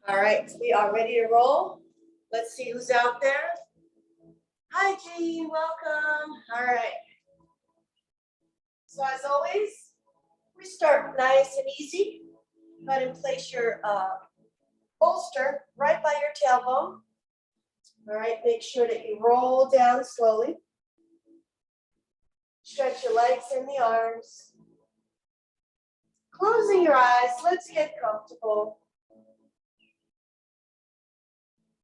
All right, we are ready to roll. Let's see who's out there. Hi, Jean, welcome. All right. So as always, we start nice and easy. Go ahead and place your bolster right by your tailbone. All right, make sure that you roll down slowly. Stretch your legs and the arms. Closing your eyes, let's get comfortable.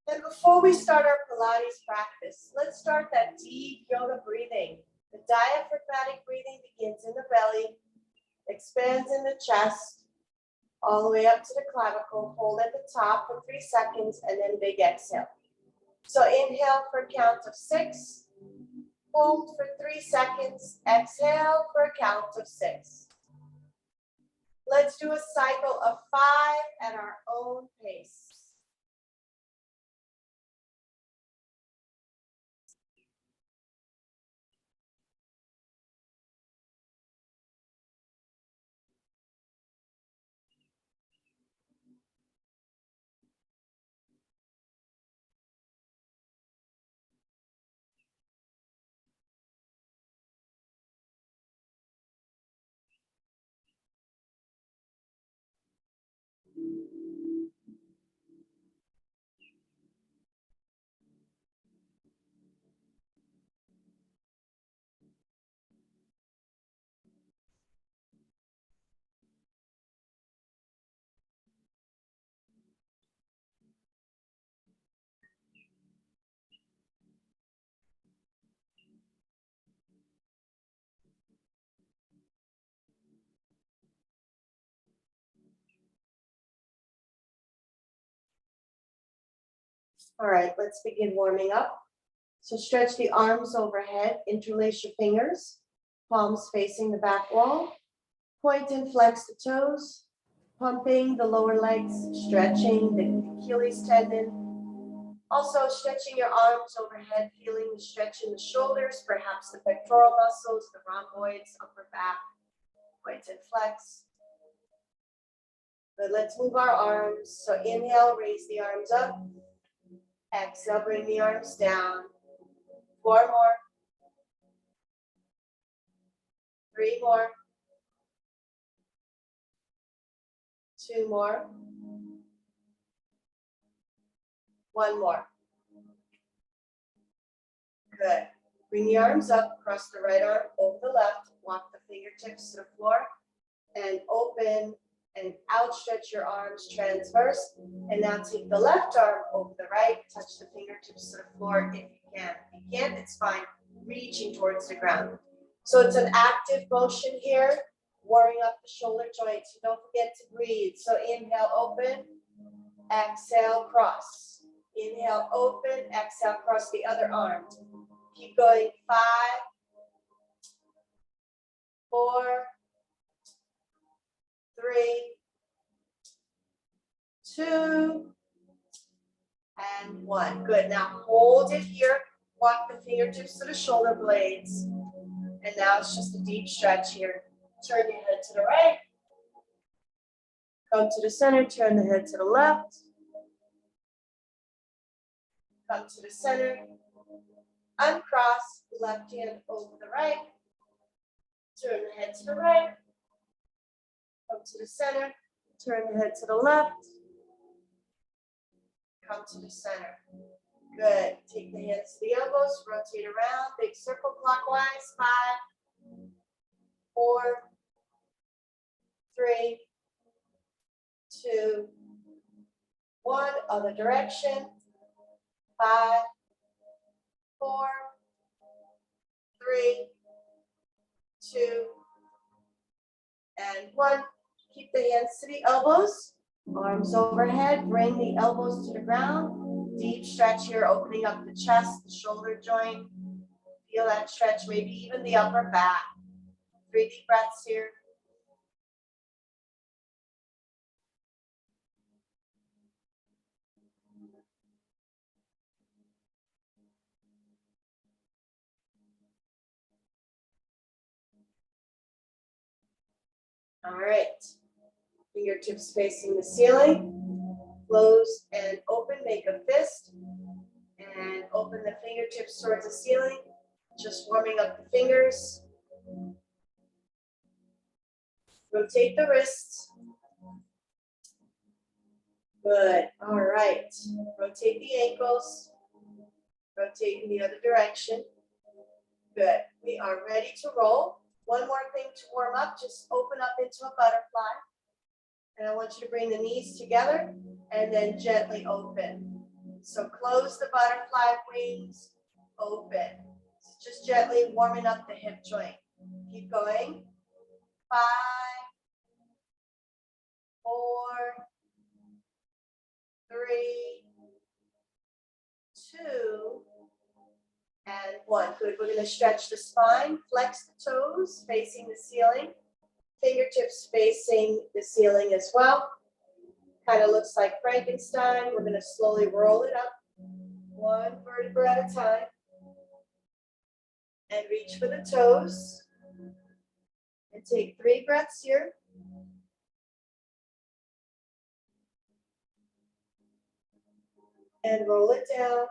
And before we start our Pilates practice, let's start that deep yoga breathing. The diaphragmatic breathing begins in the belly, expands in the chest, all the way up to the clavicle. Hold at the top for 3 seconds and then big exhale. So inhale for a count of 6, hold for 3 seconds, exhale for a count of 6. Let's do a cycle of 5 at our own pace. All right, let's begin warming up. So stretch the arms overhead, interlace your fingers, palms facing the back wall. Point and flex the toes, pumping the lower legs, stretching the Achilles tendon. Also stretching your arms overhead, feeling the stretch in the shoulders, perhaps the pectoral muscles, the rhomboids, upper back. Point and flex. But let's move our arms. So inhale, raise the arms up. Exhale, bring the arms down. 4 more. 3 more. 2 more. 1 more. Good. Bring the arms up, cross the right arm over the left, walk the fingertips to the floor, and open and outstretch your arms transverse. And now take the left arm over the right, touch the fingertips to the floor if you can. If you can't, it's fine. Reaching towards the ground. So it's an active motion here, warming up the shoulder joints. Don't forget to breathe. So inhale, open, exhale, cross. Inhale, open, exhale, cross the other arm. Keep going. 5, 4, 3, 2, and 1. Good. Now hold it here. Walk the fingertips to the shoulder blades. And now it's just a deep stretch here. Turn your head to the right. Come to the center. Turn the head to the left. Come to the center. Uncross. Left hand over the right. Turn the head to the right. Come to the center. Turn the head to the left. Come to the center. Good. Take the hands to the elbows. Rotate around. Big circle clockwise. 5, 4, 3, 2, 1. Other direction. 5, 4, 3, 2, and 1. Keep the hands to the elbows. Arms overhead. Bring the elbows to the ground. Deep stretch here, opening up the chest, the shoulder joint. Feel that stretch, maybe even the upper back. 3 deep breaths here. All right. Fingertips facing the ceiling. Close and open, make a fist. And open the fingertips towards the ceiling. Just warming up the fingers. Rotate the wrists. Good. All right. Rotate the ankles. Rotate in the other direction. Good. We are ready to roll. One more thing to warm up. Just open up into a butterfly. And I want you to bring the knees together and then gently open. So close the butterfly wings, open. So just gently warming up the hip joint. Keep going. 5, 4, 3, 2, and 1. Good. We're going to stretch the spine, flex the toes, facing the ceiling. Fingertips facing the ceiling as well. Kind of looks like Frankenstein. We're going to slowly roll it up, one vertebra at a time. And reach for the toes. And take 3 breaths here. And roll it down.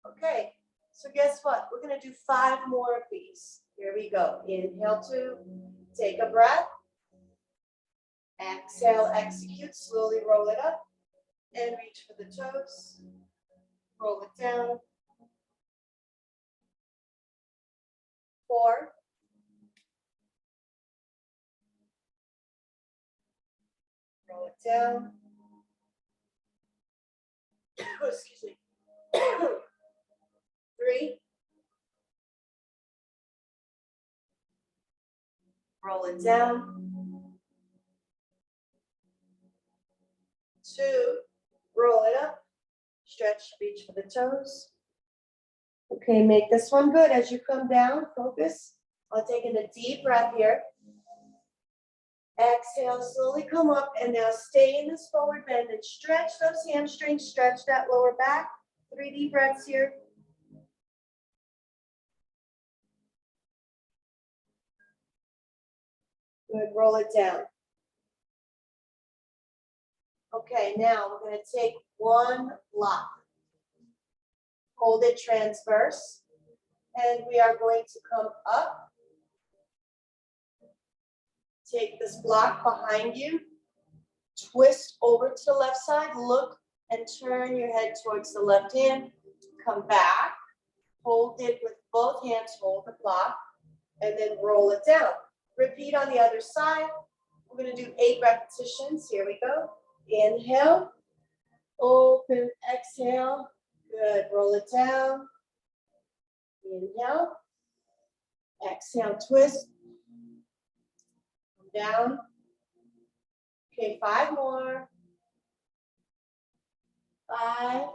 Okay, so guess what? We're going to do 5 more of these. Here we go. Inhale to take a breath. Exhale, execute. Slowly roll it up. And reach for the toes. Roll it down. 4. Roll it down. Excuse me. 3. Roll it down. 2. Roll it up. Stretch, reach for the toes. Okay, make this one good. As you come down, focus on taking a deep breath here. Exhale, slowly come up, and now stay in this forward bend and stretch those hamstrings, stretch that lower back. 3 deep breaths here. Good, roll it down. Okay, now we're going to take 1 block. Hold it transverse, and we are going to come up. Take this block behind you, twist over to the left side, look and turn your head towards the left hand. Come back, hold it with both hands, hold the block, and then roll it down. Repeat on the other side. We're going to do 8 repetitions. Here we go. Inhale, open, exhale. Good, roll it down. Inhale, exhale, twist. Down. Okay, 5 more. 5,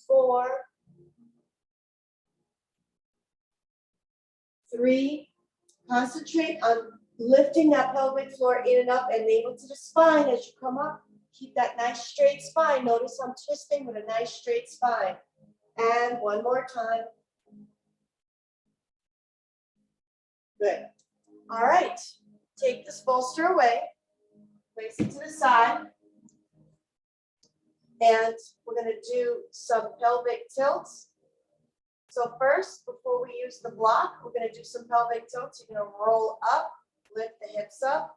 4, 3. Concentrate on lifting that pelvic floor in and up and navel to the spine as you come up. Keep that nice straight spine. Notice I'm twisting with a nice straight spine. And 1 more time. Good. All right. Take this bolster away. Place it to the side. And we're going to do some pelvic tilts. So first, before we use the block, we're going to do some pelvic tilts. You're going to roll up, lift the hips up,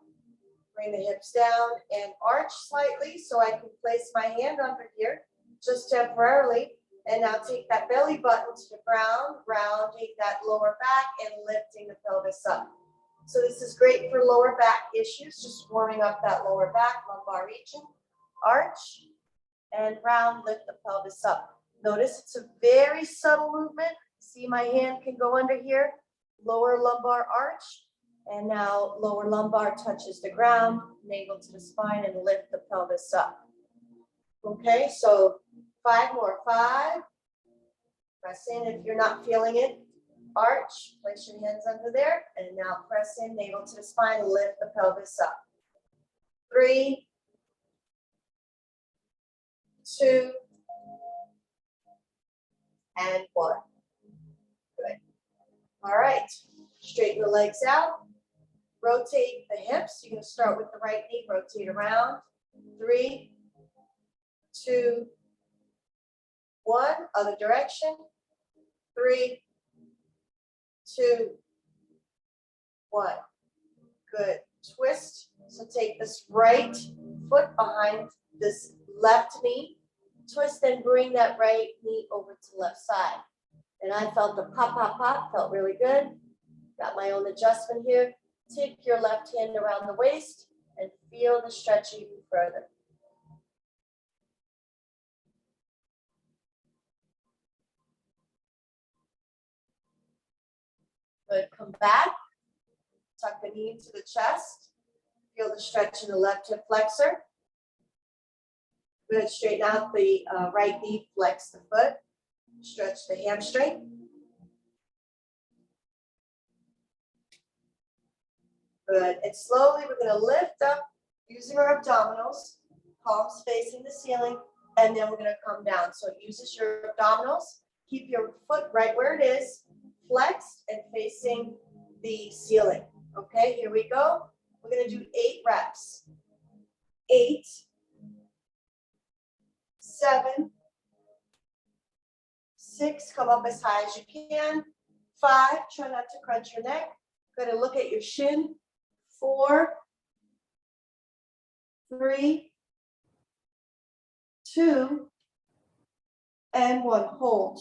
bring the hips down, and arch slightly so I can place my hand under here just temporarily. And now take that belly button to the ground, rounding that lower back and lifting the pelvis up. So this is great for lower back issues, just warming up that lower back, lumbar region. Arch and round, lift the pelvis up. Notice it's a very subtle movement. See, my hand can go under here, lower lumbar arch, and now lower lumbar touches the ground, navel to the spine, and lift the pelvis up. Okay, so 5 more. 5. Press in if you're not feeling it. Arch, place your hands under there, and now press in, navel to the spine, lift the pelvis up. 3, 2, and 1. Good. All right. Straighten the legs out. Rotate the hips. You're going to start with the right knee. Rotate around. 3, 2, 1. Other direction. 3, 2, 1. Good. Twist. So take this right foot behind this left knee. Twist and bring that right knee over to the left side. And I felt the pop, pop, pop. Felt really good. Got my own adjustment here. Take your left hand around the waist and feel the stretch even further. Good. Come back. Tuck the knee into the chest. Feel the stretch in the left hip flexor. Good. Straighten out the right knee. Flex the foot. Stretch the hamstring. Good. And slowly we're going to lift up using our abdominals, palms facing the ceiling, and then we're going to come down. So it uses your abdominals. Keep your foot right where it is, flexed and facing the ceiling. Okay, here we go. We're going to do 8 reps. 8, 7, 6, come up as high as you can. 5, try not to crunch your neck. Going to look at your shin. 4, 3, 2, and 1. Hold.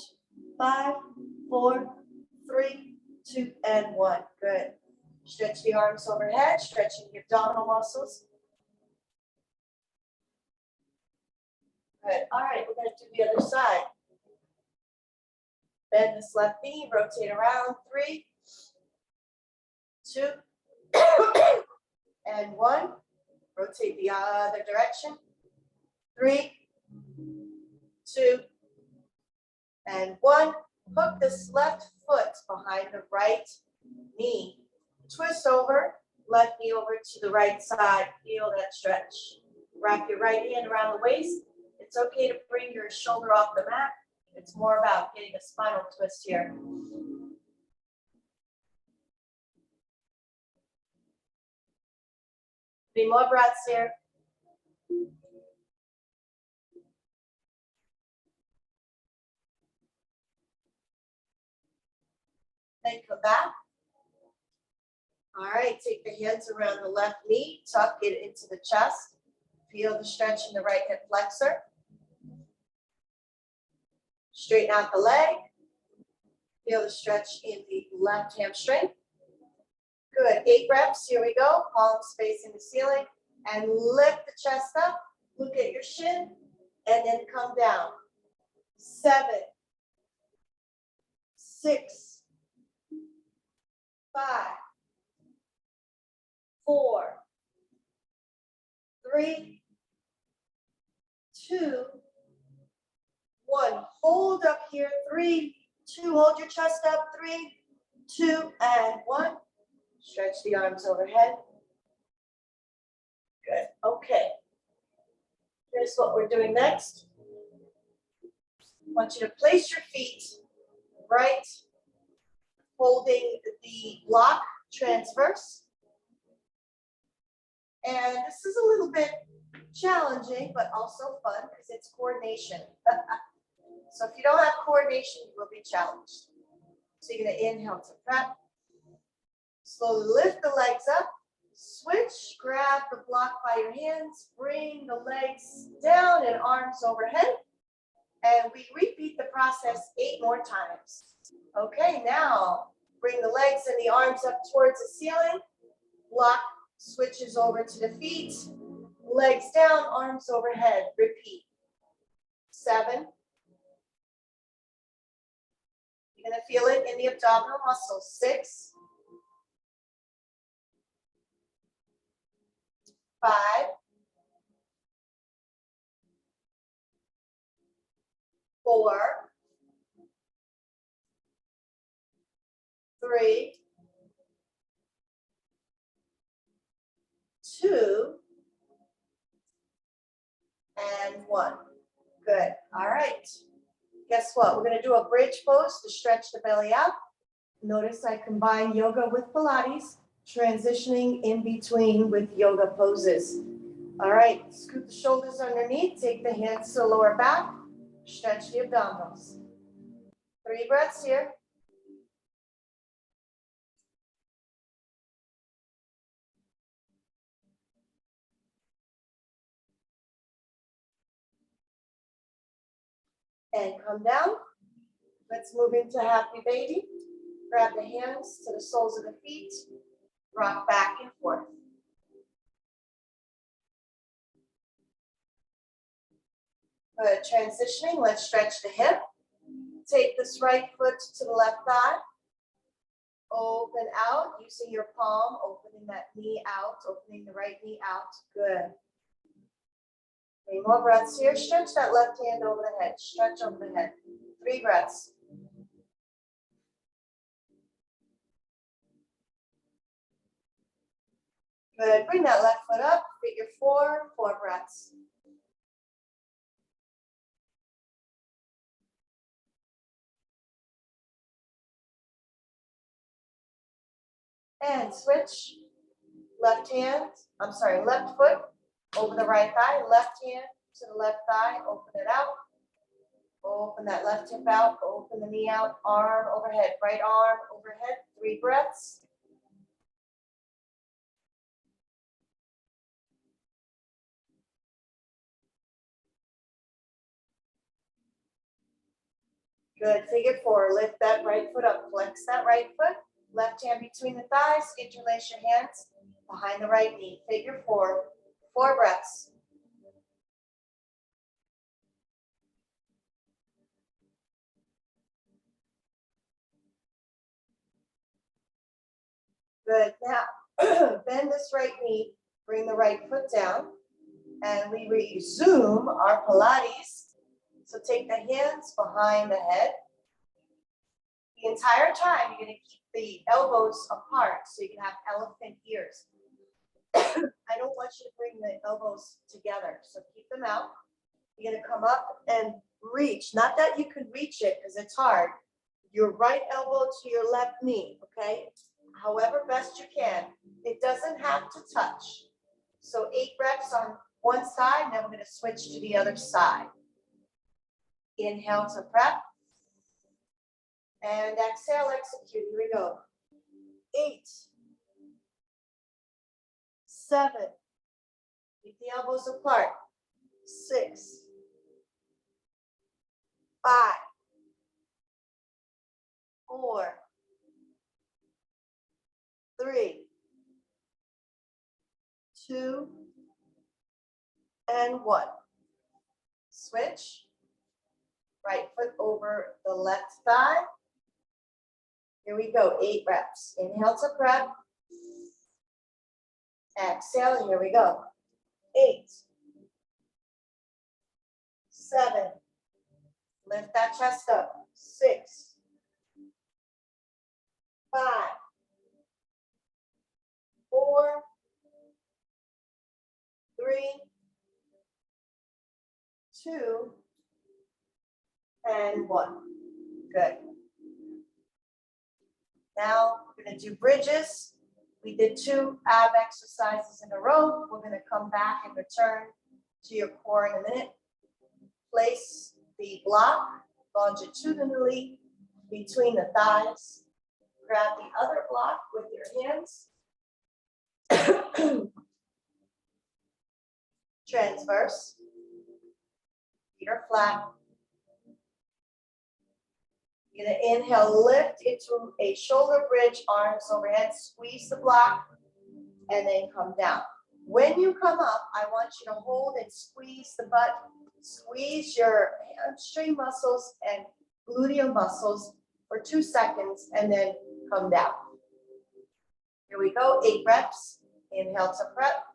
5, 4, 3, 2, and 1. Good. Stretch the arms overhead, stretching the abdominal muscles. Good. All right, we're going to do the other side. Bend this left knee, rotate around. 3, 2, and 1. Rotate the other direction. 3, 2, and 1. Hook this left foot behind the right knee. Twist over, left knee over to the right side. Feel that stretch. Wrap your right hand around the waist. It's okay to bring your shoulder off the mat. It's more about getting a spinal twist here. 3 more breaths here. Then come back. All right, take the hands around the left knee, tuck it into the chest. Feel the stretch in the right hip flexor. Straighten out the leg. Feel the stretch in the left hamstring. Good, 8 reps, here we go. Palms facing the ceiling and lift the chest up. Look at your shin and then come down. 7, 6, 5, 4, 3, 2, 1. Hold up here. 3, 2. Hold your chest up. 3, 2, and 1. Stretch the arms overhead. Good. Okay. Here's what we're doing next. I want you to place your feet right, holding the block transverse. And this is a little bit challenging, but also fun because it's coordination. So if you don't have coordination, you will be challenged. So you're going to inhale to prep. Slowly lift the legs up. Switch, grab the block by your hands. Bring the legs down and arms overhead. And we repeat the process 8 more times. Okay, now bring the legs and the arms up towards the ceiling. Block switches over to the feet. Legs down, arms overhead. Repeat. 7. You're going to feel it in the abdominal muscles. 6. 5. 4. 3. 2. And 1. Good. All right. Guess what? We're gonna do a bridge pose to stretch the belly out. Notice I combine yoga with Pilates, transitioning in between with yoga poses. All right, scoot the shoulders underneath, take the hands to the lower back, stretch the abdominals. 3 breaths here. And come down. Let's move into happy baby. Grab the hands to the soles of the feet, rock back and forth. Good, transitioning, let's stretch the hip. Take this right foot to the left thigh. Open out, using your palm, opening that knee out, opening the right knee out. Good. 3 more breaths here. Stretch that left hand over the head. Stretch over the head. 3 breaths. Good. Bring that left foot up. Figure 4. 4 breaths. And switch. Left foot over the right thigh. Left hand to the left thigh. Open it out. Open that left hip out. Open the knee out. Arm overhead. Right arm overhead. 3 breaths. Good. Figure 4. Lift that right foot up. Flex that right foot. Left hand between the thighs. Interlace your hands behind the right knee. Figure 4. 4 breaths. Good. Now, bend this right knee. Bring the right foot down. And we resume our Pilates. So take the hands behind the head. The entire time, you're going to keep the elbows apart so you can have elephant ears. I don't want you to bring the elbows together, so keep them out. You're going to come up and reach. Not that you can reach it because it's hard. Your right elbow to your left knee, okay? However best you can. It doesn't have to touch. So 8 reps on one side, and then we're going to switch to the other side. Inhale to prep. And exhale, execute. Here we go. 8, 7. Keep the elbows apart. 6, 5, 4, 3, 2, and 1. Switch. Right foot over the left thigh. Here we go. 8 reps. Inhale to prep. Exhale. Here we go. 8, 7. Lift that chest up. 6, 5, 4, 3, 2, and 1. Good. Now we're going to do bridges. We did 2 ab exercises in a row. We're going to come back and return to your core in a minute. Place the block longitudinally between the thighs. Grab the other block with your hands. Transverse. Feet are flat. You're going to inhale, lift into a shoulder bridge, arms overhead, squeeze the block, and then come down. When you come up, I want you to hold and squeeze the butt, squeeze your hamstring muscles and gluteal muscles for 2 seconds, and then come down. Here we go, 8 reps. Inhale to prep.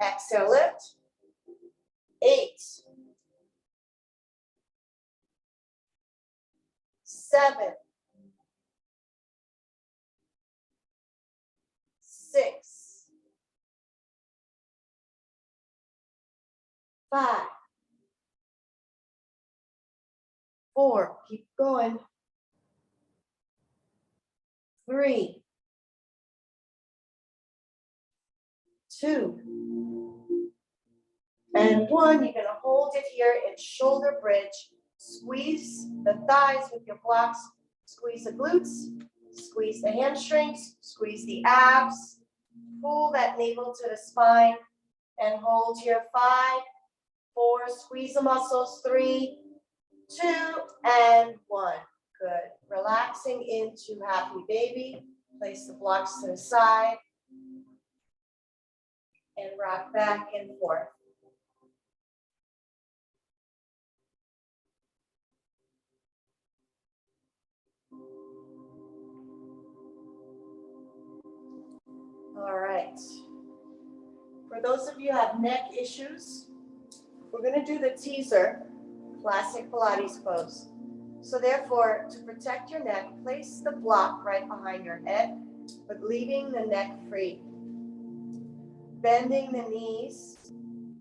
Exhale, lift. 8, 7, 6, 5, 4, keep going. 3, 2, and 1. You're going to hold it here in shoulder bridge. Squeeze the thighs with your blocks. Squeeze the glutes. Squeeze the hamstrings. Squeeze the abs. Pull that navel to the spine and hold here. 5, 4. Squeeze the muscles. 3, 2, and 1. Good. Relaxing into happy baby. Place the blocks to the side and rock back and forth. All right. For those of you who have neck issues, we're going to do the teaser, classic Pilates pose. So therefore, to protect your neck, place the block right behind your head, but leaving the neck free. Bending the knees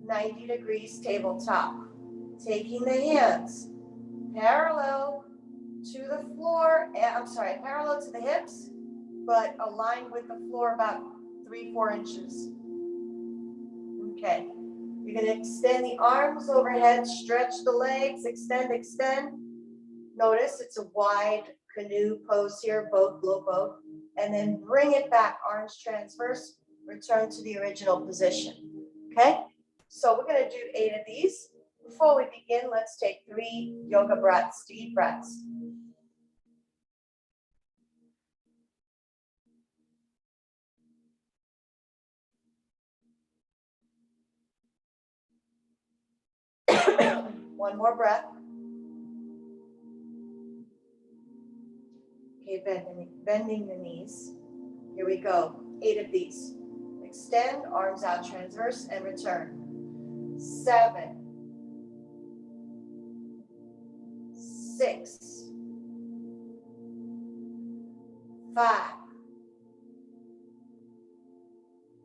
90 degrees tabletop. Taking the hands parallel to the floor, parallel to the hips, but aligned with the floor about 3-4 inches. Okay, you're going to extend the arms overhead, stretch the legs, extend, extend. Notice it's a wide canoe pose here, both, low both, and then bring it back, arms transverse, return to the original position. Okay, so we're going to do 8 of these. Before we begin, let's take 3 yoga breaths, deep breaths. One more breath. Okay, bending the knees. Here we go. 8 of these. Extend, arms out transverse, and return. 7, 6, 5,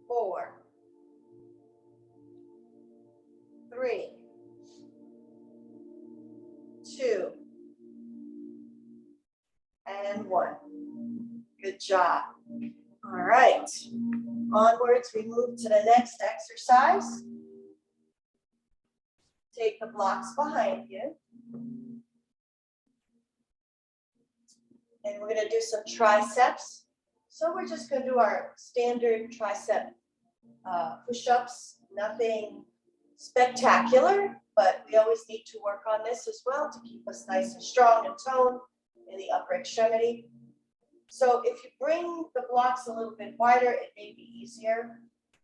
4, 3, 2, and 1. Good job. All right. Onwards, we move to the next exercise. Take the blocks behind you. And we're going to do some triceps. So we're just going to do our standard tricep push-ups. Nothing spectacular, but we always need to work on this as well to keep us nice and strong and toned in the upper extremity. So if you bring the blocks a little bit wider, it may be easier.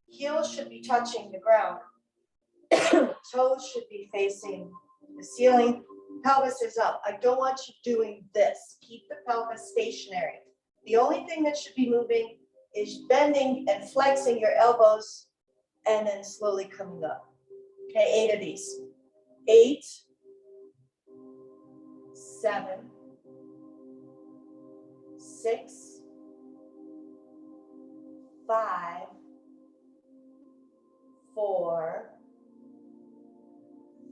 Heels should be touching the ground. Toes should be facing the ceiling. Pelvis is up. I don't want you doing this. Keep the pelvis stationary. The only thing that should be moving is bending and flexing your elbows and then slowly coming up. Okay, 8 of these. 8, 7, 6, 5, 4,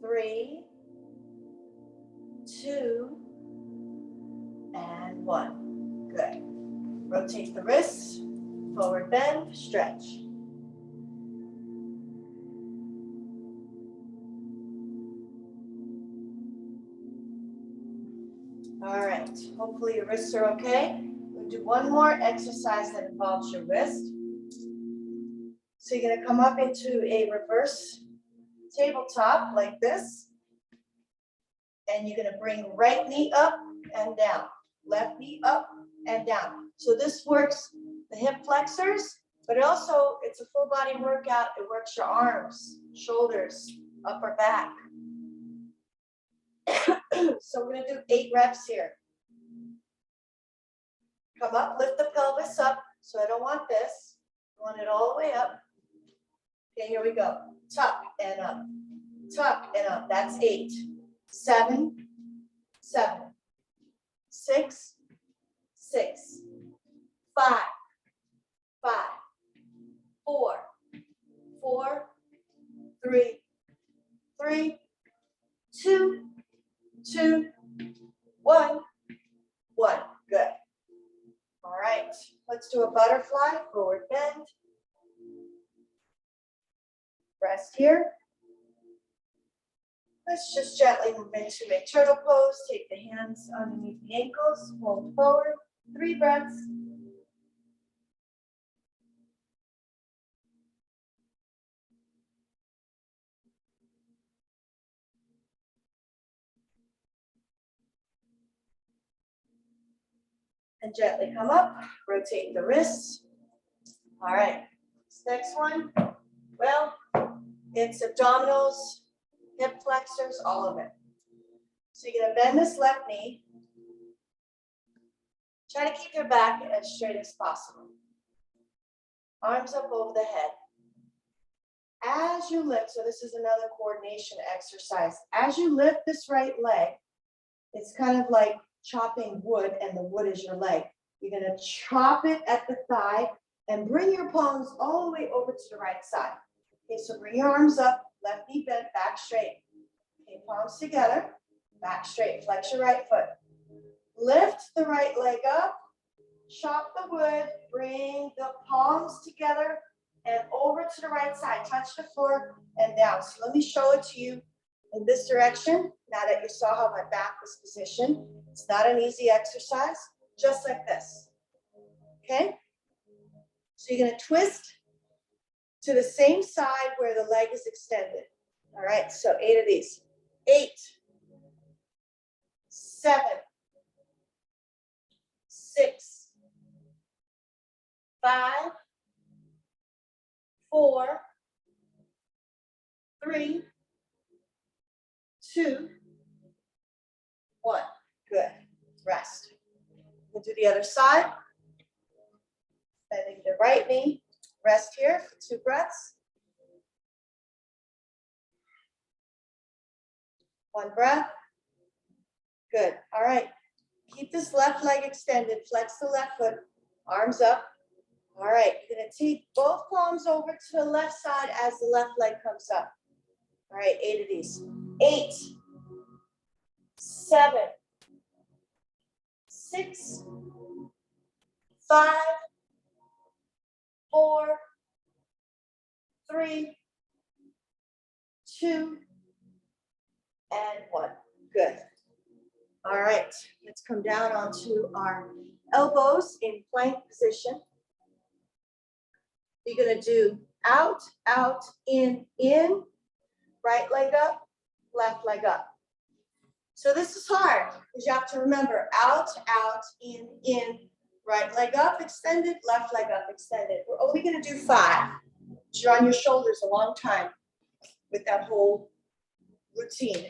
3, 2, and 1. Good. Rotate the wrists, forward bend, stretch. All right, hopefully your wrists are okay. We'll do one more exercise that involves your wrist. So you're gonna come up into a reverse tabletop like this. And you're gonna bring right knee up and down, left knee up and down. So this works the hip flexors, but also it's a full body workout. It works your arms, shoulders, upper back. So we're gonna do 8 reps here. Come up, lift the pelvis up. So I don't want this. I want it all the way up. Okay, here we go. Tuck and up. Tuck and up. That's 8. 7, 7, 6, 6, 5, 5, 4, 4, 3, 3, 2, 2, Let's do a butterfly, forward bend. Rest here. Let's just gently move into a turtle pose. Take the hands underneath the ankles, fold forward. 3 breaths. And gently come up, rotate the wrists. All right, this next one, well, it's abdominals, hip flexors, all of it. So you're gonna bend this left knee. Try to keep your back as straight as possible. Arms up over the head. As you lift, so this is another coordination exercise. As you lift this right leg, it's kind of like chopping wood and the wood is your leg. You're gonna chop it at the thigh and bring your palms all the way over to the right side. Okay, so bring your arms up, left knee bent, back straight. Okay, palms together, back straight, flex your right foot. Lift the right leg up, chop the wood, bring the palms together and over to the right side, touch the floor and down. So let me show it to you in this direction. Now that you saw how my back was positioned, it's not an easy exercise, just like this, okay? So you're gonna twist to the same side where the leg is extended. All right, so 8 of these. 8, 7, 6, 5, 4, 3, 2, 1. Good. Rest. We'll do the other side. Bending the right knee. Rest here for 2 breaths. 1 breath. Good. All right. Keep this left leg extended. Flex the left foot. Arms up. All right. You're going to take both palms over to the left side as the left leg comes up. All right. 8 of these. 8, 7, 6, 5, 4, 3, 2, and 1. Good. All right, let's come down onto our elbows in plank position. You're gonna do out, out, in, right leg up, left leg up. So this is hard because you have to remember out, out, in, right leg up, extended, left leg up, extended. We're only gonna do 5. You're on your shoulders a long time with that whole routine.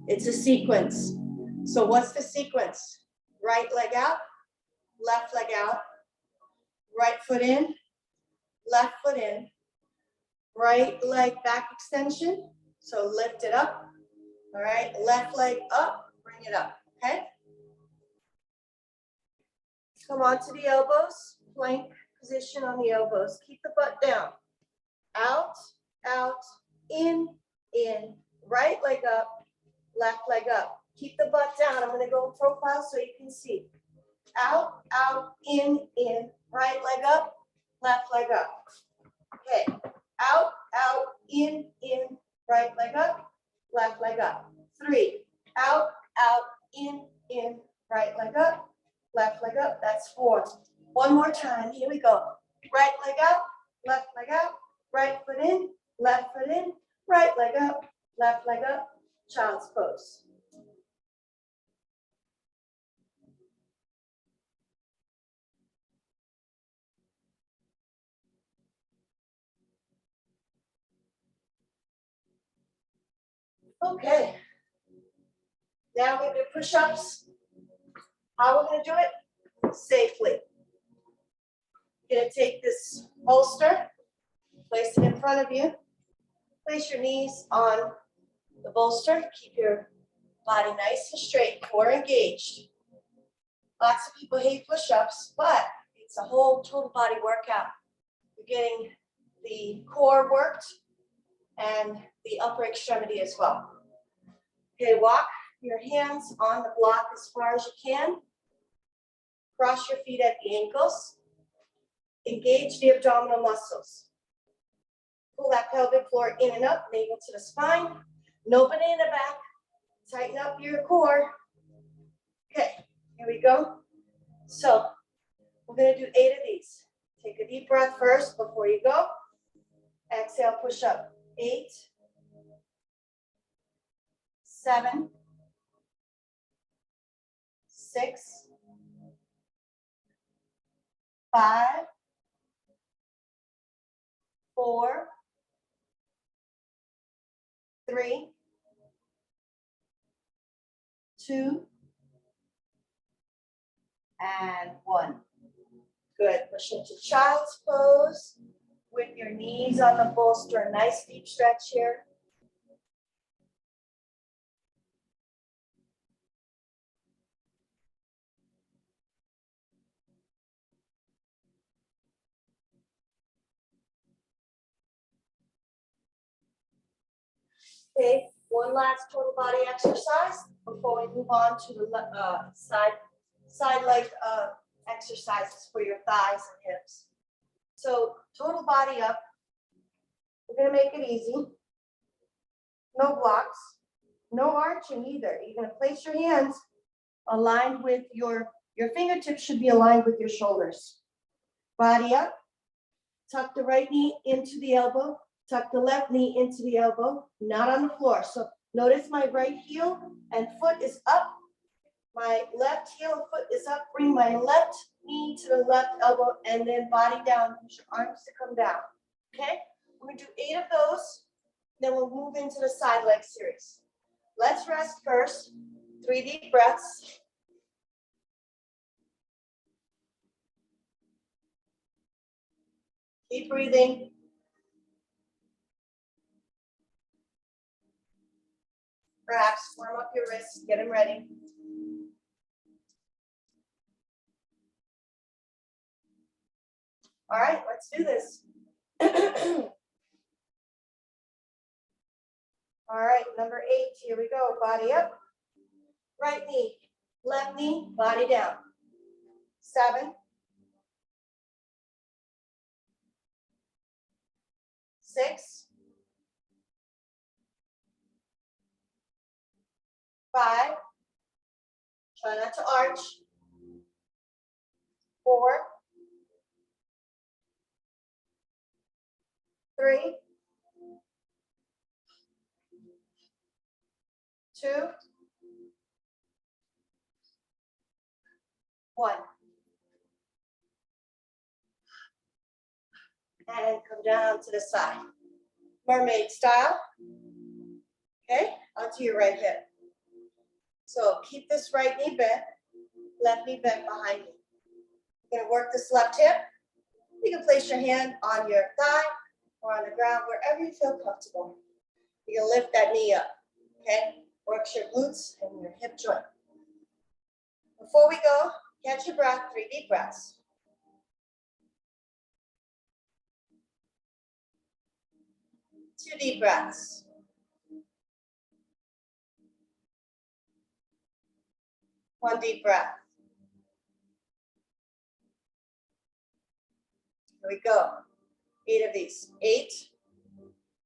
It's a sequence. So what's the sequence? Right leg out, left leg out, right foot in, left foot in, right leg back extension. So lift it up. All right, left leg up, bring it up, okay? Come on to the elbows, plank position on the elbows. Keep the butt down. Out, out, in, right leg up, left leg up. Keep the butt down. I'm gonna go in profile so you can see. Out, out, in, right leg up, left leg up. Okay, out, out, in, right leg up, left leg up. 3, out, out, in, right leg up, left leg up. That's 4. One more time. Here we go. Right leg out, left leg out, right foot in, left foot in, right leg up, left leg up, child's pose. Okay. Now we're gonna do push-ups. How we're gonna do it? Safely. You're gonna take this bolster, place it in front of you. Place your knees on the bolster. Keep your body nice and straight, core engaged. Lots of people hate push-ups, but it's a whole total body workout. You're getting the core worked and the upper extremity as well. Okay, walk your hands on the block as far as you can. Cross your feet at the ankles. Engage the abdominal muscles. Pull that pelvic floor in and up, navel to the spine. Nobody in the back. Tighten up your core. Okay, here we go. So we're going to do 8 of these. Take a deep breath first before you go. Exhale, push up. 8, 7, 6, 5, 4, 3, 2, and 1. Good. Push into child's pose with your knees on the bolster. A nice deep stretch here. Okay, one last total body exercise before we move on to the side leg exercises for your thighs and hips. So total body up. We're gonna make it easy. No blocks, no arching either. You're gonna place your hands aligned with your fingertips should be aligned with your shoulders. Body up. Tuck the right knee into the elbow. Tuck the left knee into the elbow, not on the floor. So notice my right heel and foot is up. My left heel and foot is up. Bring my left knee to the left elbow and then body down. Use your arms to come down. Okay? We're going to do 8 of those. Then we'll move into the side leg series. Let's rest first. 3 deep breaths. Keep breathing. Perhaps warm up your wrists, get them ready. All right, let's do this. All right, number 8, here we go. Body up, right knee, left knee, body down. 7, 6, 5, try not to arch. 4, 3, 2, 1. And come down to the side. Mermaid style. Okay, onto your right hip. So keep this right knee bent, left knee bent behind you. You're gonna work this left hip. You can place your hand on your thigh or on the ground, wherever you feel comfortable. You can lift that knee up, okay? Works your glutes and your hip joint. Before we go, catch your breath, 3 deep breaths. Two deep breaths. One deep breath. Here we go. 8 of these. 8,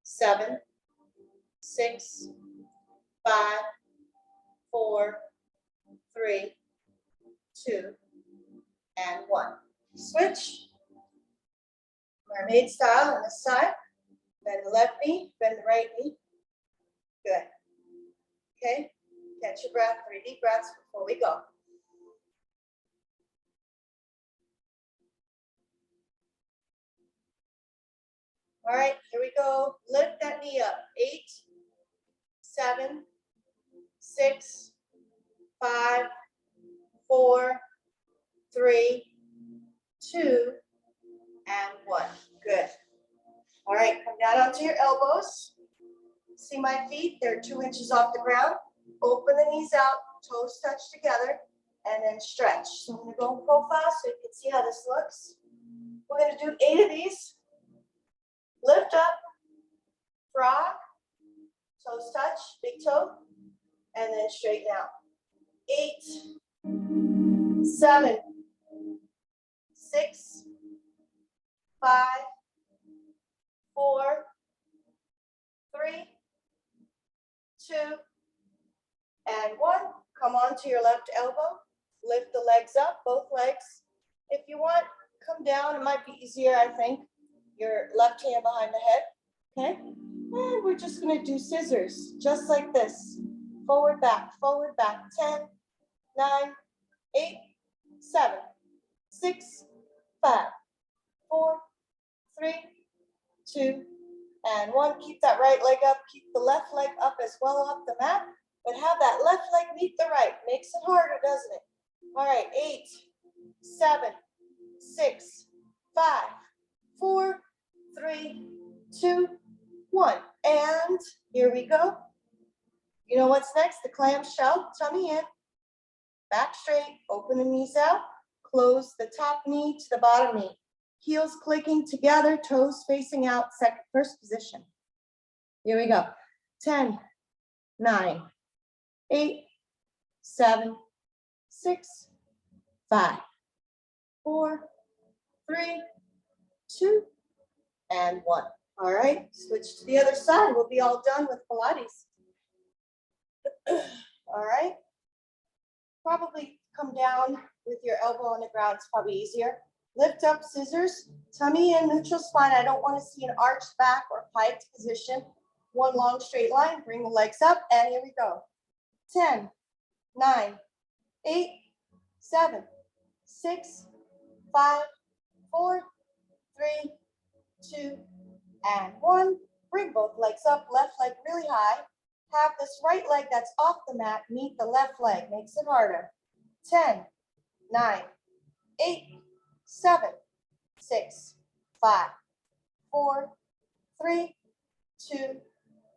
7, 6, 5, 4, 3, 2, and 1. Switch. Mermaid style on this side. Bend the left knee, bend the right knee. Good. Okay. Catch your breath, 3 deep breaths before we go. All right, here we go. Lift that knee up. 8, 7, 6, 5, 4, 3, 2, and 1. Good. All right, come down onto your elbows. See my feet? They're 2 inches off the ground. Open the knees out, toes touch together, and then stretch. So I'm going to go in profile so you can see how this looks. We're going to do 8 of these. Lift up, frog, toes touch, big toe, and then straighten out. 8, 7, 5, 4, 3, 2, and 1. Come onto your left elbow. Lift the legs up, both legs. If you want, come down. It might be easier, I think. Your left hand behind the head. Okay? And we're just going to do scissors, just like this. Forward, back, 10, 9, 8, 7, 6, 5, 4, 3, 2, and 1. Keep that right leg up. Keep the left leg up as well off the mat. But have that left leg meet the right. Makes it harder, doesn't it? All right, 8, 7, 6, 5, 4, 3, 2, 1. And here we go. You know what's next? The clamshell, tummy in, back straight, open the knees out, close the top knee to the bottom knee. Heels clicking together, toes facing out, first position. Here we go. 10, 9, 8, 7, 6, 5, 4, 3, 2, and 1. All right, switch to the other side. We'll be all done with Pilates. All right. Probably come down with your elbow on the ground. It's probably easier. Lift up, scissors, tummy in, neutral spine. I don't want to see an arched back or piked position. One long straight line. Bring the legs up, and here we go. 10, 9, 8, 7, 6, 5, 4, 3, 2, and 1. Bring both legs up, left leg really high. Have this right leg that's off the mat meet the left leg. Makes it harder. 10, 9, 8, 7, 6, 5, 4, 3, 2,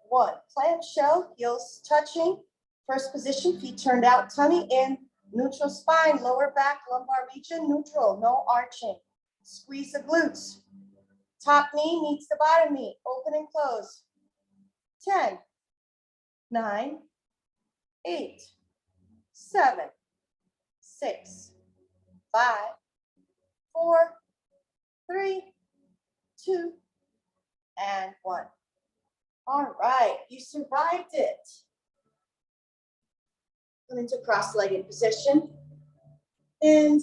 1. Clamshell, heels touching. First position, feet turned out, tummy in, neutral spine, lower back, lumbar region, neutral, no arching. Squeeze the glutes. Top knee meets the bottom knee, open and close. 10, 9, 8, 7, 6, 5, 4, 3, 2, and 1. All right, you survived it. Come into cross-legged position. And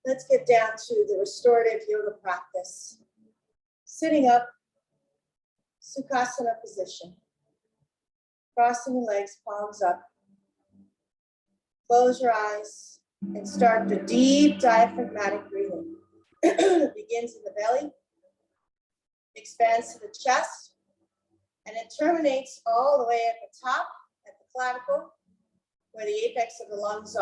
let's get down to the restorative yoga practice. Sitting up, Sukhasana position. Crossing the legs, palms up. Close your eyes and start the deep diaphragmatic breathing. It begins in the belly, expands to the chest, and it terminates all the way at the top, at the clavicle, where the apex of the lungs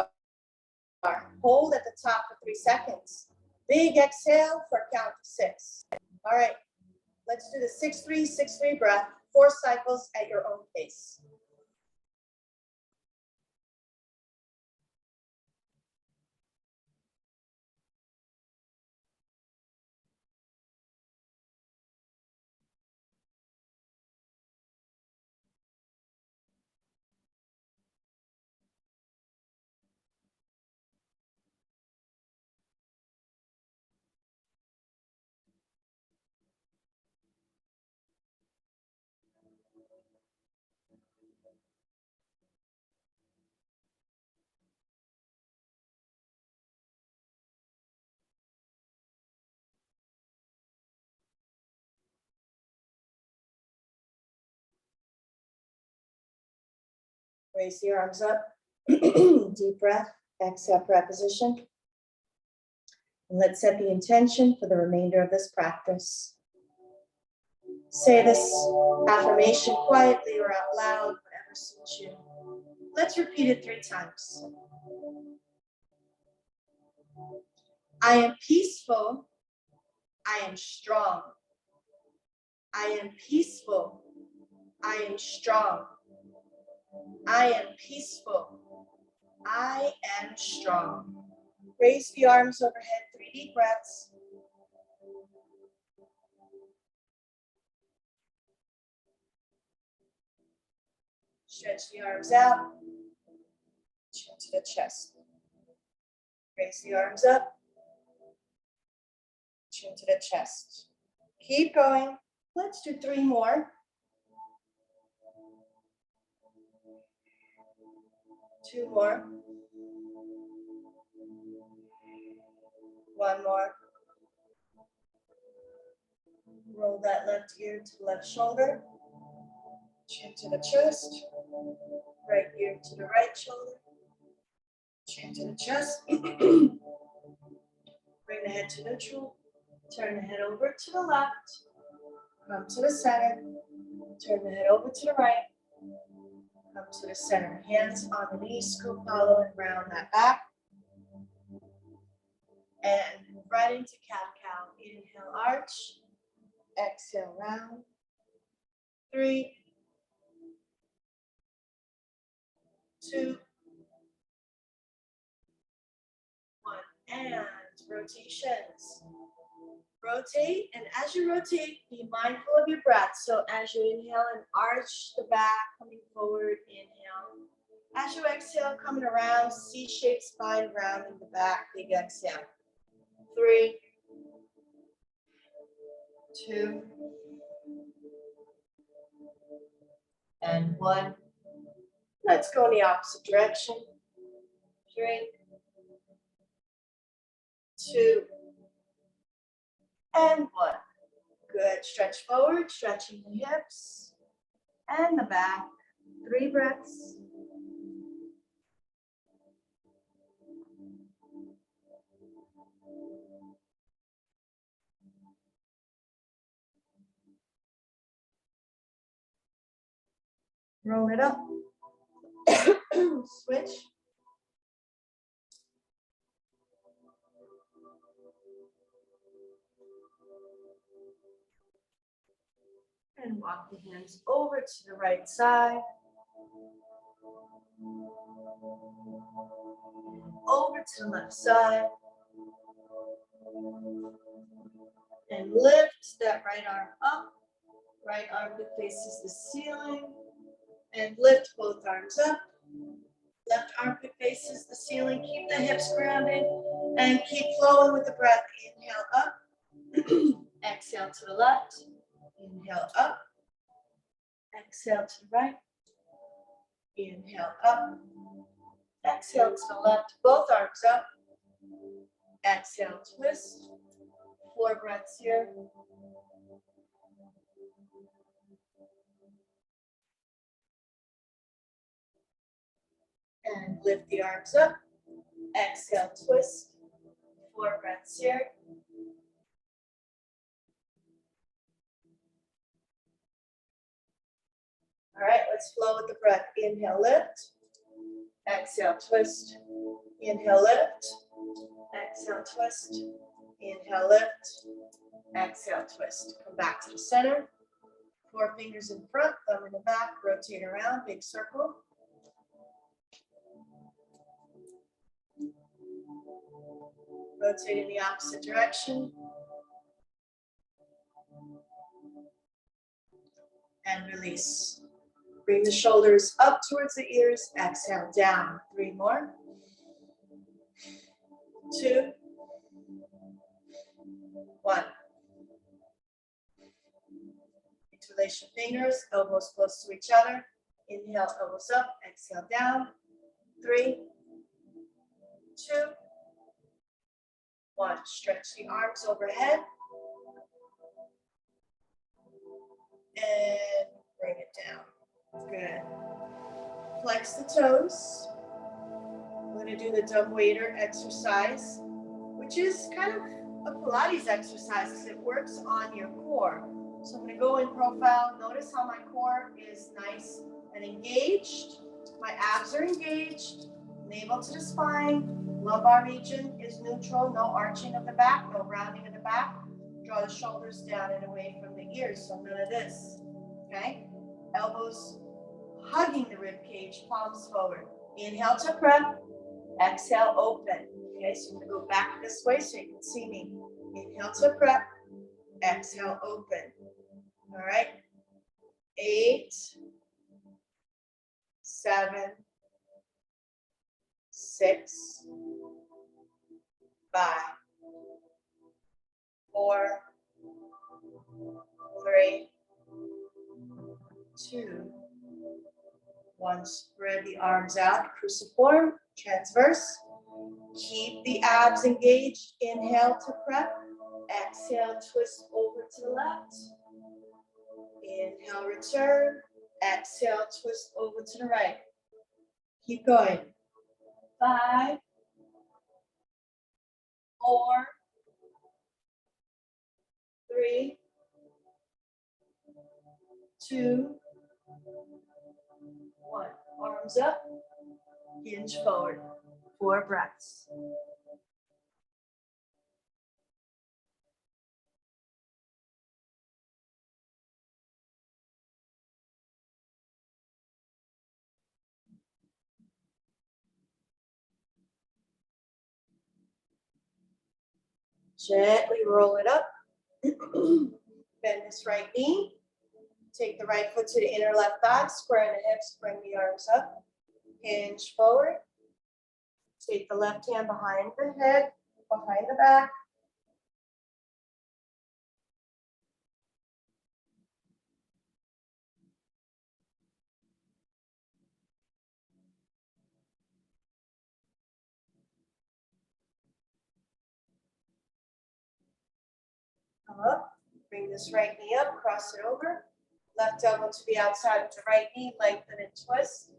are. Hold at the top for 3 seconds. Big exhale for a count of 6. All right, let's do the 6-3, 6-3 breath, 4 cycles at your own pace. Raise your arms up. Deep breath. Exhale, position. And let's set the intention for the remainder of this practice. Say this affirmation quietly or out loud, whatever suits you. Let's repeat it 3 times. I am peaceful. I am strong. I am peaceful. I am strong. I am peaceful. I am strong. Raise the arms overhead, 3 deep breaths. Stretch the arms out. Chin to the chest. Raise the arms up. Chin to the chest. Keep going. Let's do 3 more. 2 more. 1 more. Roll that left ear to the left shoulder. Chin to the chest. Right ear to the right shoulder. Chin to the chest. Bring the head to neutral. Turn the head over to the left. Come to the center. Turn the head over to the right. Come to the center. Hands on the knees, scoop hollow and round that back. And right into cat-cow. Inhale, arch. Exhale, round. 3, 2, 1. And rotations. Rotate, and as you rotate, be mindful of your breath. So as you inhale and arch the back, coming forward, inhale. As you exhale, coming around, C-shaped spine, rounding the back, big exhale. 3, 2, and 1. Let's go in the opposite direction. 3, 2, and 1. Good. Stretch forward, stretching the hips and the back. 3 breaths. Roll it up. Switch. And walk the hands over to the right side. Over to the left side. And lift that right arm up. Right armpit faces the ceiling. And lift both arms up. Left armpit faces the ceiling. Keep the hips grounded. And keep flowing with the breath. Inhale up. Exhale to the left. Inhale up. Exhale to the right. Inhale up. Exhale to the left. Both arms up. Exhale, twist. 4 breaths here. And lift the arms up. Exhale, twist. 4 breaths here. All right, let's flow with the breath. Inhale, lift. Exhale, twist. Inhale, lift. Exhale, twist. Inhale, lift. Exhale, twist. Come back to the center. 4 fingers in front, thumb in the back. Rotate around, big circle. Rotate in the opposite direction. And release. Bring the shoulders up towards the ears. Exhale, down. 3 more. 2, 1. Interlace your fingers, elbows close to each other. Inhale, elbows up. Exhale, down. 3, 2, 1. Stretch the arms overhead. And bring it down. Good. Flex the toes. We're going to do the dumb waiter exercise, which is kind of a Pilates exercise because it works on your core. So I'm going to go in profile. Notice how my core is nice and engaged. My abs are engaged. Navel to the spine. Lumbar region is neutral. No arching of the back. No rounding of the back. Draw the shoulders down and away from the ears. So none of this. Okay? Elbows hugging the rib cage. Palms forward. Inhale to breath. Exhale, open. Okay, so I'm going to go back this way so you can see me. Inhale to breath. Exhale, open. All right. 8, 7, 6, 5, 4, 3, 2, 1. Spread the arms out, cruciform, transverse. Keep the abs engaged. Inhale to prep. Exhale, twist over to the left. Inhale, return. Exhale, twist over to the right. Keep going. 5, 4, 3, 2, 1. Arms up, hinge forward. 4 breaths. Gently roll it up. Bend this right knee. Take the right foot to the inner left thigh. Square the hips. Bring the arms up. Hinge forward. Take the left hand behind the head, behind the back. Come up. Bring this right knee up. Cross it over. Left elbow to the outside of the right knee. Lengthen and twist.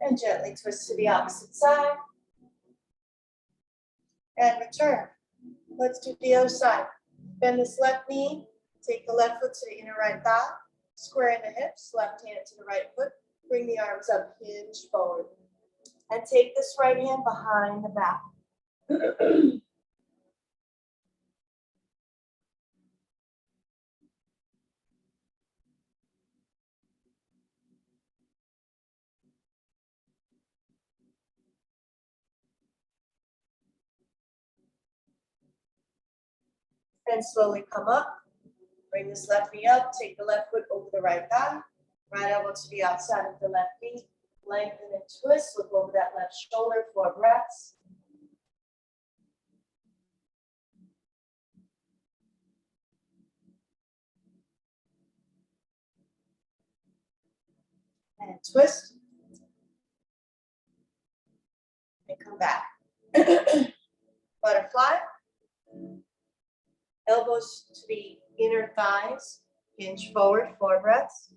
And gently twist to the opposite side. And return. Let's do the other side. Bend this left knee. Take the left foot to the inner right thigh. Square in the hips. Left hand to the right foot. Bring the arms up. Hinge forward. And take this right hand behind the back. And slowly come up. Bring this left knee up. Take the left foot over the right thigh. Right elbow to the outside of the left knee. Lengthen and twist. Look over that left shoulder. 4 breaths. And twist. And come back. Butterfly. Elbows to the inner thighs. Hinge forward. 4 breaths.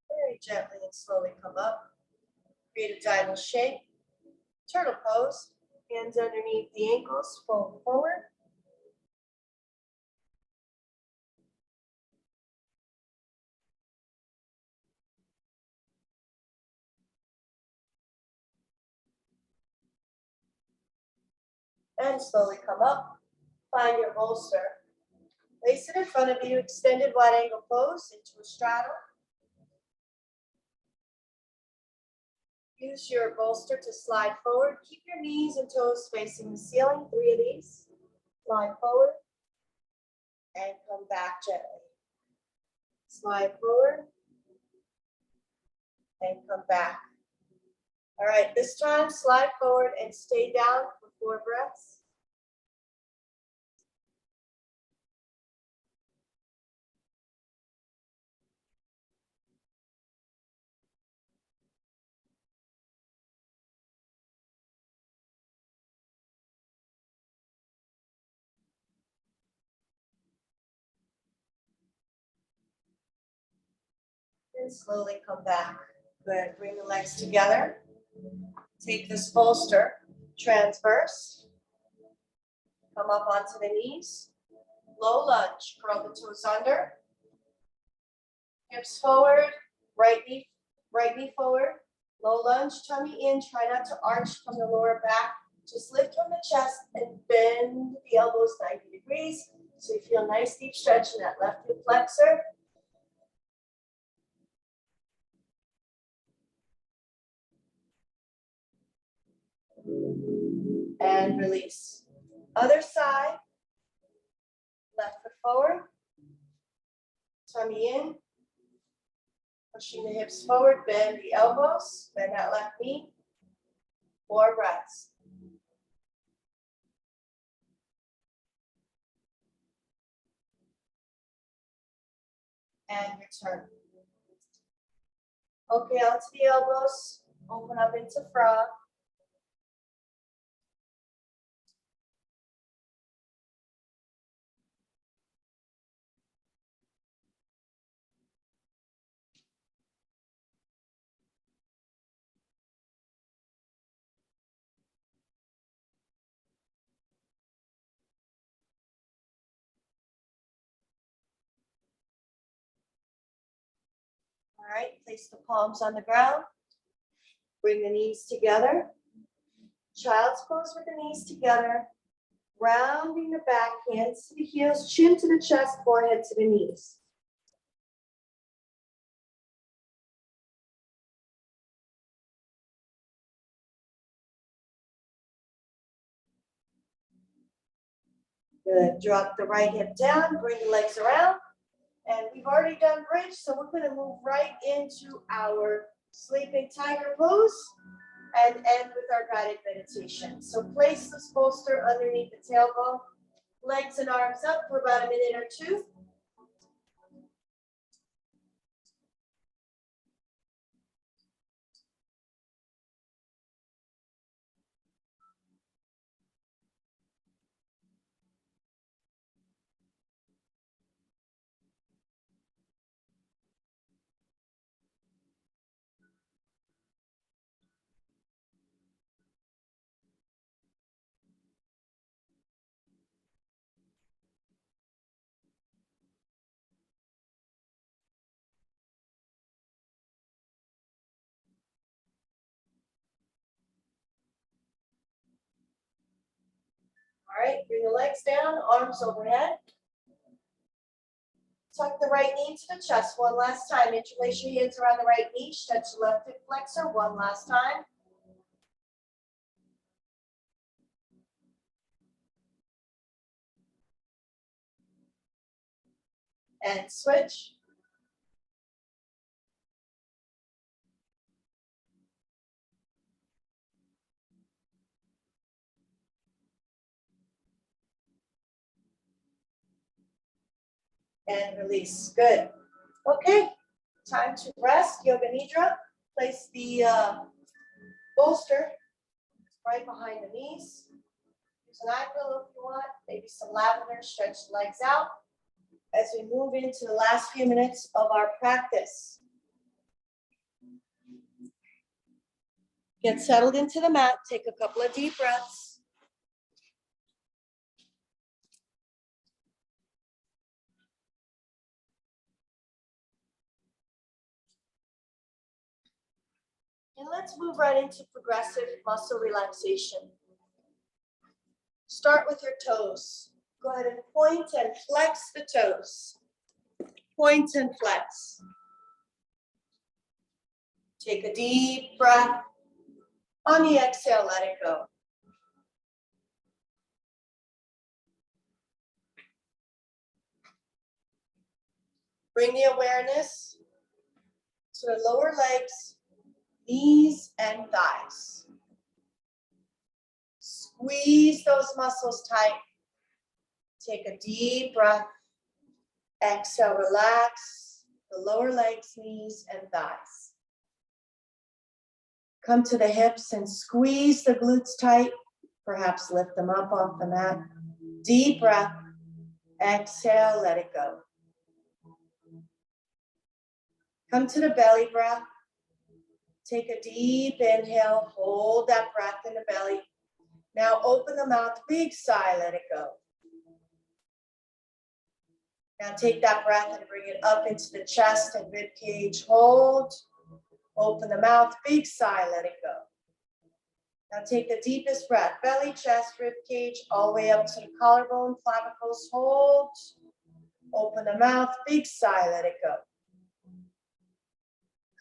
Very gently and slowly come up. Create a diamond shape. Turtle pose. Hands underneath the ankles. Fold forward. And slowly come up. Find your bolster. Place it in front of you. Extended wide angle pose into a straddle. Use your bolster to slide forward. Keep your knees and toes facing the ceiling. 3 of these. Slide forward. And come back gently. Slide forward. And come back. All right, this time slide forward and stay down for 4 breaths. And slowly come back. Good, bring the legs together. Take this bolster, transverse. Come up onto the knees. Low lunge, curl the toes under. Hips forward, right knee forward. Low lunge, tummy in. Try not to arch from the lower back. Just lift from the chest and bend the elbows 90 degrees. So you feel a nice deep stretch in that left hip flexor. And release. Other side. forward. Tummy in. Pushing the hips forward, bend the elbows, bend that left knee. 4 breaths. And return. Okay, onto the elbows. Open up into frog. All right, place the palms on the ground. Bring the knees together. Child's pose with the knees together. Rounding the back, hands to the heels, chin to the chest, forehead to the knees. Good. Drop the right hip down, bring the legs around. And we've already done bridge, so we're going to move right into our sleeping tiger pose and end with our guided meditation. So place this bolster underneath the tailbone, legs and arms up for about a minute or two. All right, bring the legs down, arms overhead. Tuck the right knee to the chest one last time. Interlace your hands around the right knee. Stretch the left hip flexor one last time. And switch. And release. Good. Okay, time to rest. Yoga Nidra. Place the bolster right behind the knees. Use an eye pillow if you want. Maybe some lavender. Stretch the legs out as we move into the last few minutes of our practice. Get settled into the mat. Take a couple of deep breaths. And let's move right into progressive muscle relaxation. Start with your toes. Go ahead and point and flex the toes. Point and flex. Take a deep breath. On the exhale, let it go. Bring the awareness to the lower legs, knees, and thighs. Squeeze those muscles tight. Take a deep breath. Exhale, relax the lower legs, knees, and thighs. Come to the hips and squeeze the glutes tight. Perhaps lift them up off the mat. Deep breath. Exhale, let it go. Come to the belly breath. Take a deep inhale. Hold that breath in the belly. Now open the mouth, big sigh, let it go. Now take that breath and bring it up into the chest and rib cage. Hold. Open the mouth, big sigh, let it go. Now take the deepest breath, belly, chest, rib cage, all the way up to the collarbone, clavicles. Hold. Open the mouth, big sigh, let it go.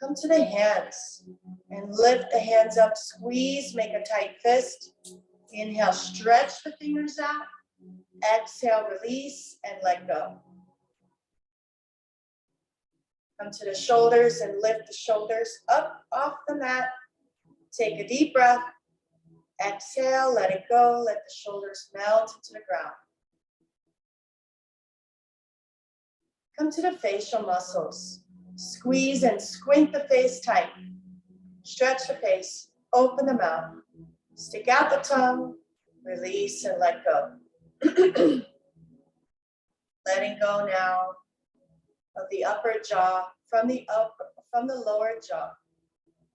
Come to the hands and lift the hands up, squeeze, make a tight fist. Inhale, stretch the fingers out. Exhale, release, and let go. Come to the shoulders and lift the shoulders up off the mat. Take a deep breath. Exhale, let it go. Let the shoulders melt into the ground. Come to the facial muscles. Squeeze and squint the face tight. Stretch the face, open the mouth. Stick out the tongue, release and let go. Letting go now of the upper jaw from the lower jaw.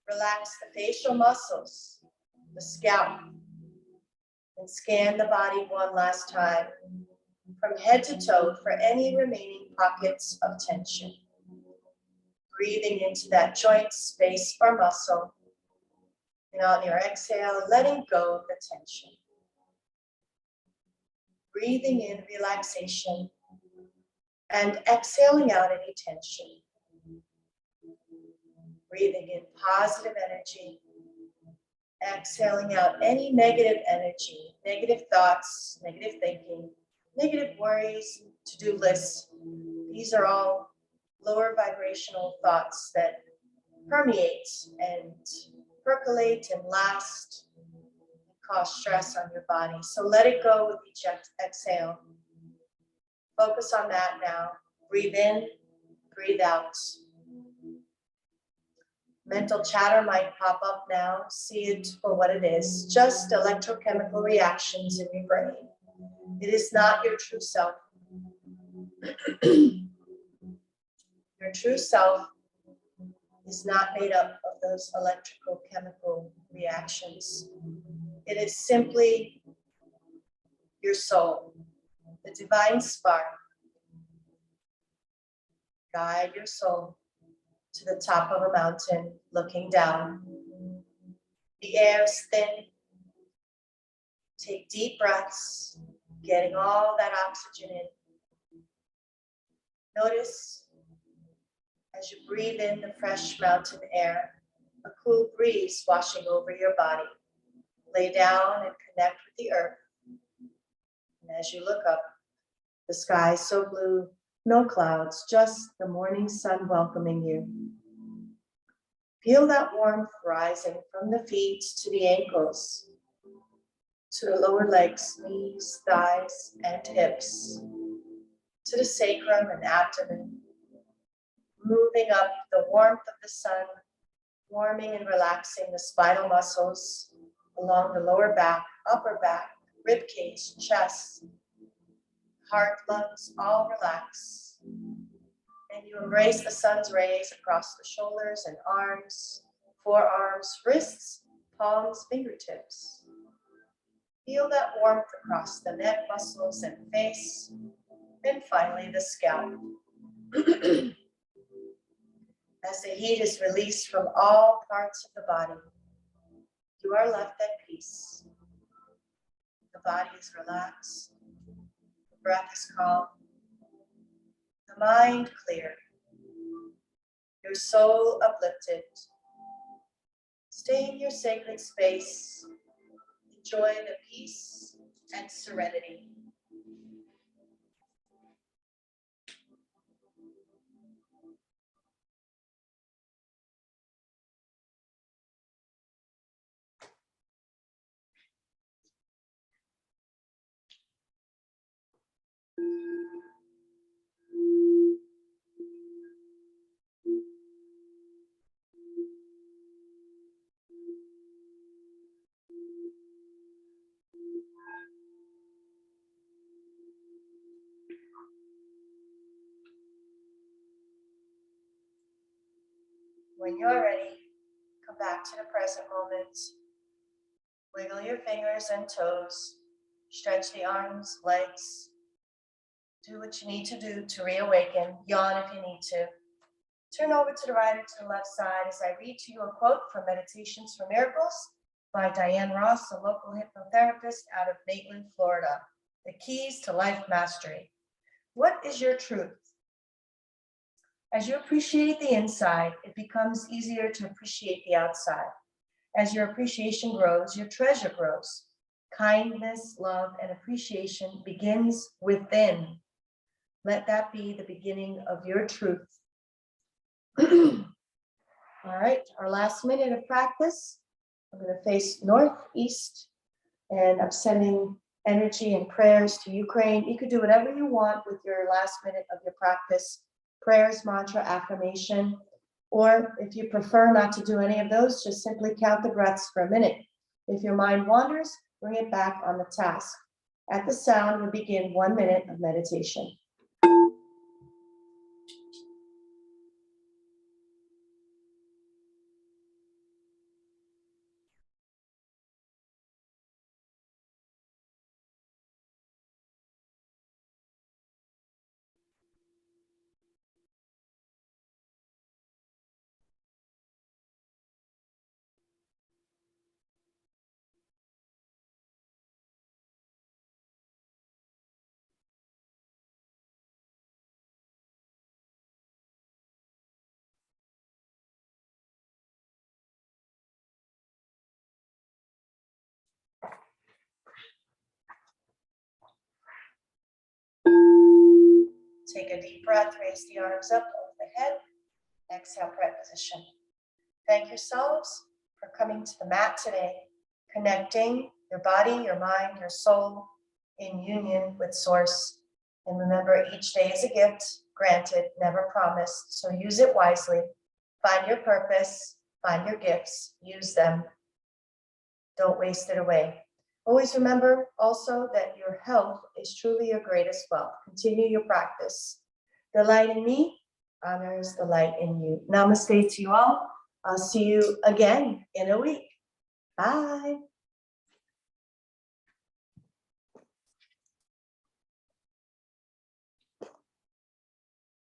Relax the facial muscles, the scalp, and scan the body one last time from head to toe for any remaining pockets of tension. Breathing into that joint, space, or muscle. And on your exhale, letting go of the tension. Breathing in relaxation and exhaling out any tension. Breathing in positive energy. Exhaling out any negative energy, negative thoughts, negative thinking, negative worries, to-do lists. These are all lower vibrational thoughts that permeate and percolate and last and cause stress on your body. So let it go with each exhale. Focus on that now. Breathe in, breathe out. Mental chatter might pop up now. See it for what it is. Just electrochemical reactions in your brain. It is not your true self. Your true self is not made up of those electrical chemical reactions. It is simply your soul, the divine spark. Guide your soul to the top of a mountain, looking down. The air is thin. Take deep breaths, getting all that oxygen in. Notice as you breathe in the fresh mountain air, a cool breeze washing over your body. Lay down and connect with the earth. And as you look up, the sky so blue, no clouds, just the morning sun welcoming you. Feel that warmth rising from the feet to the ankles, to the lower legs, knees, thighs, and hips, to the sacrum and abdomen. Moving up the warmth of the sun, warming and relaxing the spinal muscles along the lower back, upper back, rib cage, chest, heart, lungs, all relax. And you embrace the sun's rays across the shoulders and arms, forearms, wrists, palms, fingertips. Feel that warmth across the neck muscles and face, and finally the scalp. As the heat is released from all parts of the body, you are left at peace. The body is relaxed, the breath is calm, the mind clear, your soul uplifted. Stay in your sacred space, enjoy the peace and serenity. When you're ready, come back to the present moment. Wiggle your fingers and toes. Stretch the arms, legs. Do what you need to do to reawaken. Yawn if you need to. Turn over to the right or to the left side as I read to you a quote from Meditations for Miracles by Diane Ross, a local hypnotherapist out of Maitland, Florida. The keys to life mastery. What is your truth? As you appreciate the inside, it becomes easier to appreciate the outside. As your appreciation grows, your treasure grows. Kindness, love, and appreciation begins within. Let that be the beginning of your truth. All right, our last minute of practice. I'm going to face northeast, and I'm sending energy and prayers to Ukraine. You could do whatever you want with your last minute of your practice, prayers, mantra, affirmation, or if you prefer not to do any of those, just simply count the breaths for a minute. If your mind wanders, bring it back on the task. At the sound, we begin 1 minute of meditation. Take a deep breath, raise the arms up over the head. Exhale, prayer position. Thank yourselves for coming to the mat today, connecting your body, your mind, your soul in union with Source. And remember, each day is a gift, granted, never promised. So use it wisely. Find your purpose, find your gifts, use them. Don't waste it away. Always remember also that your health is truly your greatest wealth. Continue your practice. The light in me honors the light in you. Namaste to you all. I'll see you again in a week. Bye.